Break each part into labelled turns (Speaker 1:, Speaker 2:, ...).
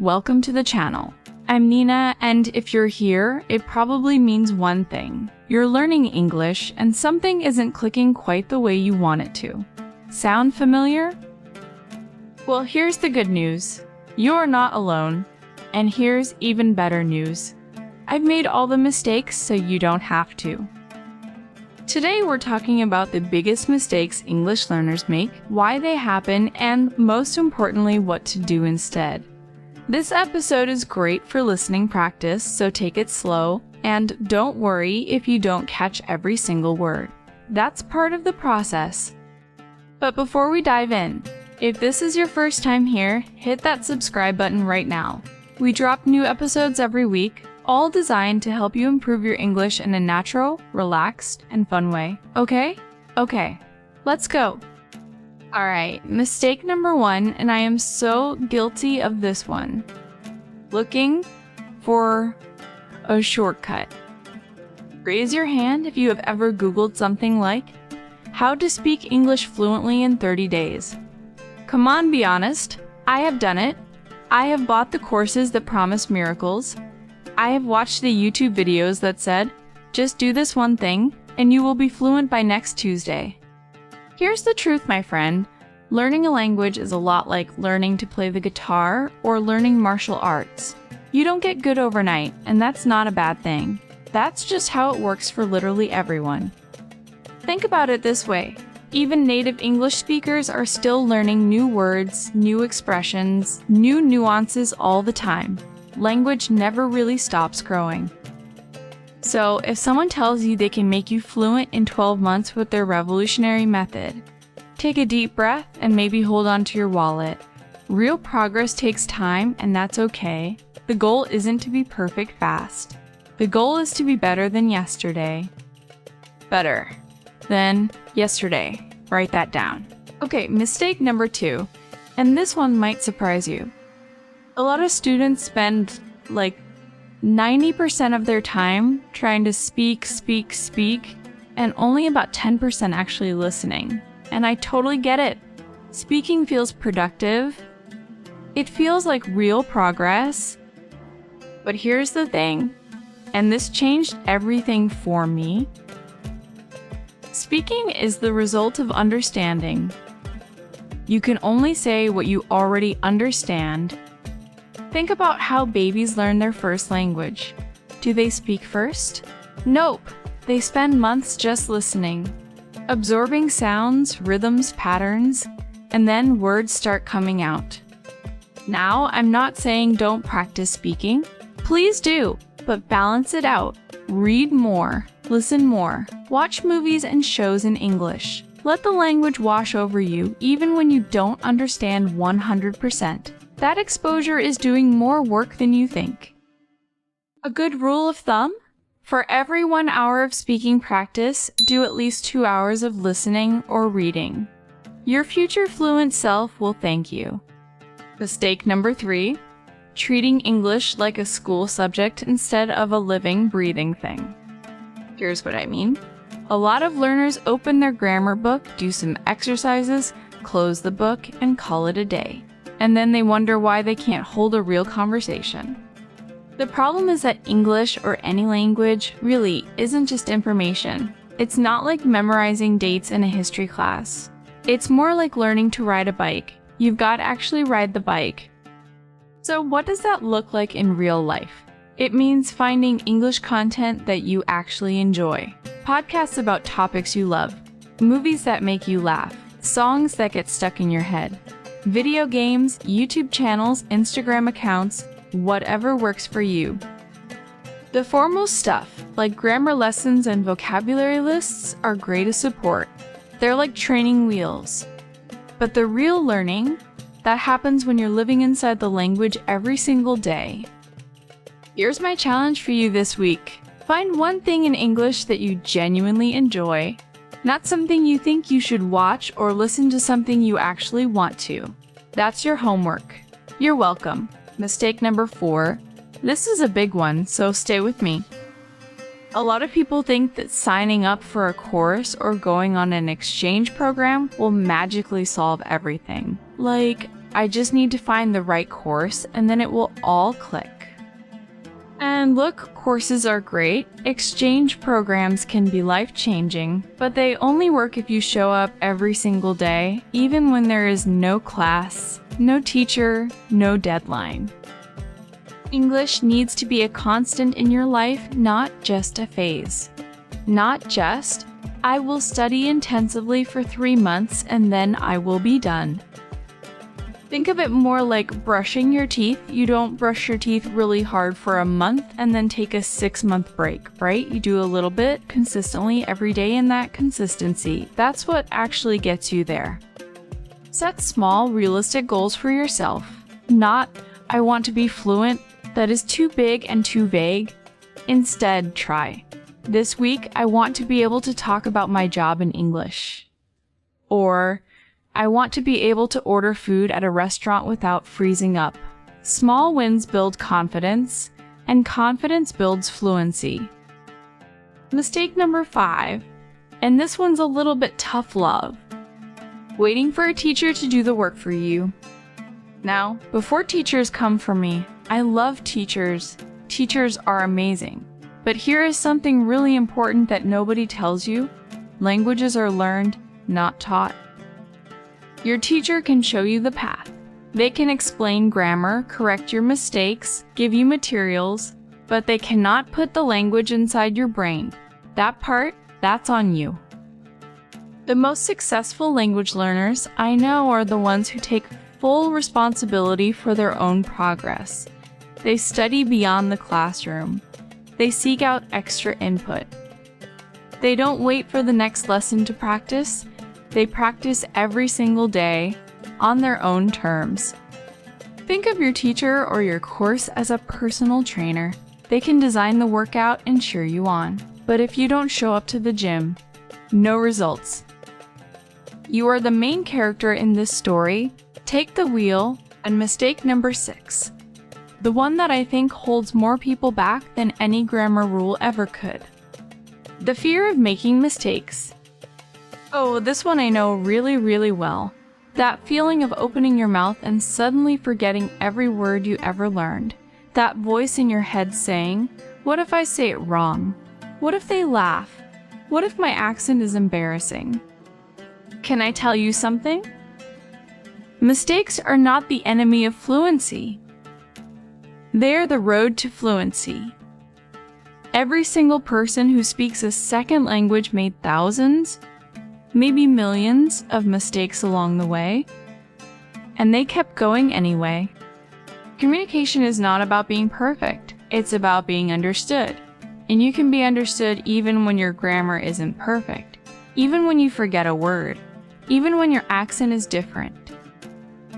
Speaker 1: welcome to the channel. I'm Nina, and if you're here, it probably means one thing. You're learning English, and something isn't clicking quite the way you want it to. Sound familiar? Well, here's the good news. You're not alone. And here's even better news. I've made all the mistakes so you don't have to. Today we're talking about the biggest mistakes English learners make, why they happen, and most importantly, what to do instead. This episode is great for listening practice, so take it slow, and don't worry if you don't catch every single word. That's part of the process. But before we dive in, if this is your first time here, hit that subscribe button right now. We drop new episodes every week, all designed to help you improve your English in a natural, relaxed, and fun way. Okay? Okay, let's go. Alright, mistake number 1, and I am so guilty of this one. Looking for a shortcut. Raise your hand if you have ever Googled something like, how to speak English fluently in 30 days. Come on, be honest. I have done it. I have bought the courses that promise miracles. I have watched the YouTube videos that said, just do this one thing, and you will be fluent by next Tuesday. Here's the truth, my friend. Learning a language is a lot like learning to play the guitar or learning martial arts. You don't get good overnight, and that's not a bad thing. That's just how it works for literally everyone. Think about it this way. Even native English speakers are still learning new words, new expressions, new nuances all the time. Language never really stops growing. So, if someone tells you they can make you fluent in 12 months with their revolutionary method, take a deep breath and maybe hold on to your wallet. Real progress takes time, and that's okay. The goal isn't to be perfect fast. The goal is to be better than yesterday. Better than yesterday. Write that down. Okay, mistake number 2, and this one might surprise you. A lot of students spend like 90% of their time trying to speak, and only about 10% actually listening. And I totally get it. Speaking feels productive. It feels like real progress. But here's the thing, and this changed everything for me. Speaking is the result of understanding. You can only say what you already understand. Think about how babies learn their first language. Do they speak first? Nope. They spend months just listening, absorbing sounds, rhythms, patterns, and then words start coming out. Now, I'm not saying don't practice speaking. Please do, but balance it out. Read more, listen more, watch movies and shows in English. Let the language wash over you even when you don't understand 100%. That exposure is doing more work than you think. A good rule of thumb? For every 1 hour of speaking practice, do at least 2 hours of listening or reading. Your future fluent self will thank you. Mistake number 3. Treating English like a school subject instead of a living, breathing thing. Here's what I mean. A lot of learners open their grammar book, do some exercises, close the book, and call it a day. And then they wonder why they can't hold a real conversation. The problem is that English, or any language, really isn't just information. It's not like memorizing dates in a history class. It's more like learning to ride a bike. You've got to actually ride the bike. So what does that look like in real life? It means finding English content that you actually enjoy. Podcasts about topics you love. Movies that make you laugh. Songs that get stuck in your head. Video games, YouTube channels, Instagram accounts, whatever works for you. The formal stuff, like grammar lessons and vocabulary lists, are great to support. They're like training wheels. But the real learning, that happens when you're living inside the language every single day. Here's my challenge for you this week. Find one thing in English that you genuinely enjoy, not something you think you should watch or listen to something you actually want to. That's your homework. You're welcome. Mistake number 4. This is a big one, so stay with me. A lot of people think that signing up for a course or going on an exchange program will magically solve everything. Like, I just need to find the right course and then it will all click. And look, courses are great. Exchange programs can be life-changing, but they only work if you show up every single day, even when there is no class, no teacher, no deadline. English needs to be a constant in your life, not just a phase. Not just, I will study intensively for 3 months and then I will be done. Think of it more like brushing your teeth. You don't brush your teeth really hard for a month and then take a 6-month break, right? You do a little bit consistently every day, and that consistency, that's what actually gets you there. Set small, realistic goals for yourself. Not, I want to be fluent. That is too big and too vague. Instead, try. This week, I want to be able to talk about my job in English. Or, I want to be able to order food at a restaurant without freezing up. Small wins build confidence, and confidence builds fluency. Mistake number 5, and this one's a little bit tough love. Waiting for a teacher to do the work for you. Now, before teachers come for me, I love teachers. Teachers are amazing. But here is something really important that nobody tells you. Languages are learned, not taught. Your teacher can show you the path. They can explain grammar, correct your mistakes, give you materials, but they cannot put the language inside your brain. That part, that's on you. The most successful language learners I know are the ones who take full responsibility for their own progress. They study beyond the classroom. They seek out extra input. They don't wait for the next lesson to practice. They practice every single day on their own terms. Think of your teacher or your course as a personal trainer. They can design the workout and cheer you on. But if you don't show up to the gym, no results. You are the main character in this story. Take the wheel. And mistake number 6. The one that I think holds more people back than any grammar rule ever could. The fear of making mistakes. Oh, this one I know really, really well. That feeling of opening your mouth and suddenly forgetting every word you ever learned. That voice in your head saying, what if I say it wrong? What if they laugh? What if my accent is embarrassing? Can I tell you something? Mistakes are not the enemy of fluency. They're the road to fluency. Every single person who speaks a second language made thousands, maybe millions of mistakes along the way, and they kept going anyway. Communication is not about being perfect, it's about being understood. And you can be understood even when your grammar isn't perfect, even when you forget a word, even when your accent is different.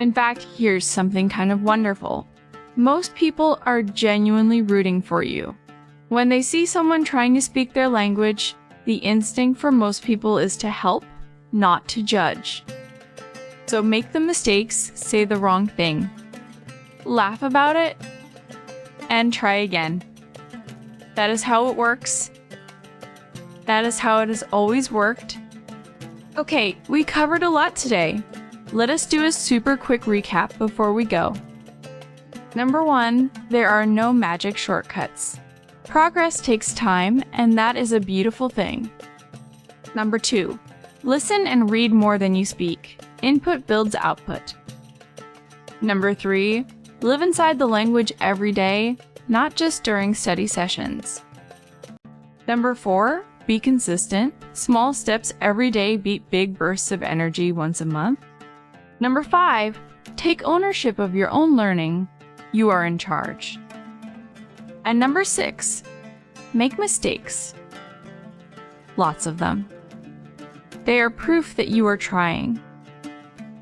Speaker 1: In fact, here's something kind of wonderful. Most people are genuinely rooting for you. When they see someone trying to speak their language, the instinct for most people is to help, not to judge. So make the mistakes, say the wrong thing, laugh about it, and try again. That is how it works. That is how it has always worked. Okay, we covered a lot today. Let us do a super quick recap before we go. Number 1, there are no magic shortcuts. Progress takes time, and that is a beautiful thing. Number 2, listen and read more than you speak. Input builds output. Number 3, live inside the language every day, not just during study sessions. Number 4, be consistent. Small steps every day beat big bursts of energy once a month. Number 5, take ownership of your own learning. You are in charge. And number 6, make mistakes. Lots of them. They are proof that you are trying.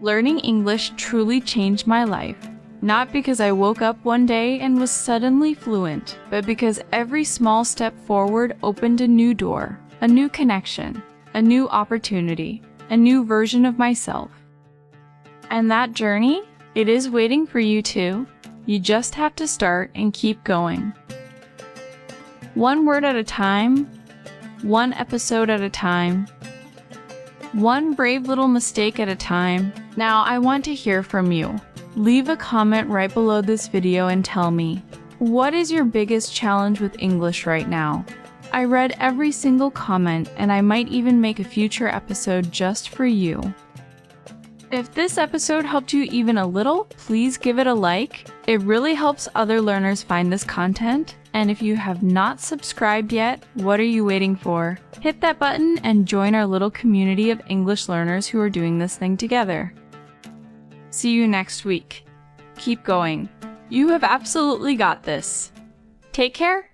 Speaker 1: Learning English truly changed my life, not because I woke up one day and was suddenly fluent, but because every small step forward opened a new door, a new connection, a new opportunity, a new version of myself. And that journey, it is waiting for you too. You just have to start and keep going. One word at a time, one episode at a time, one brave little mistake at a time. Now I want to hear from you. Leave a comment right below this video and tell me, what is your biggest challenge with English right now? I read every single comment, and I might even make a future episode just for you. If this episode helped you even a little, please give it a like. It really helps other learners find this content. And if you have not subscribed yet, what are you waiting for? Hit that button and join our little community of English learners who are doing this thing together. See you next week. Keep going. You have absolutely got this. Take care.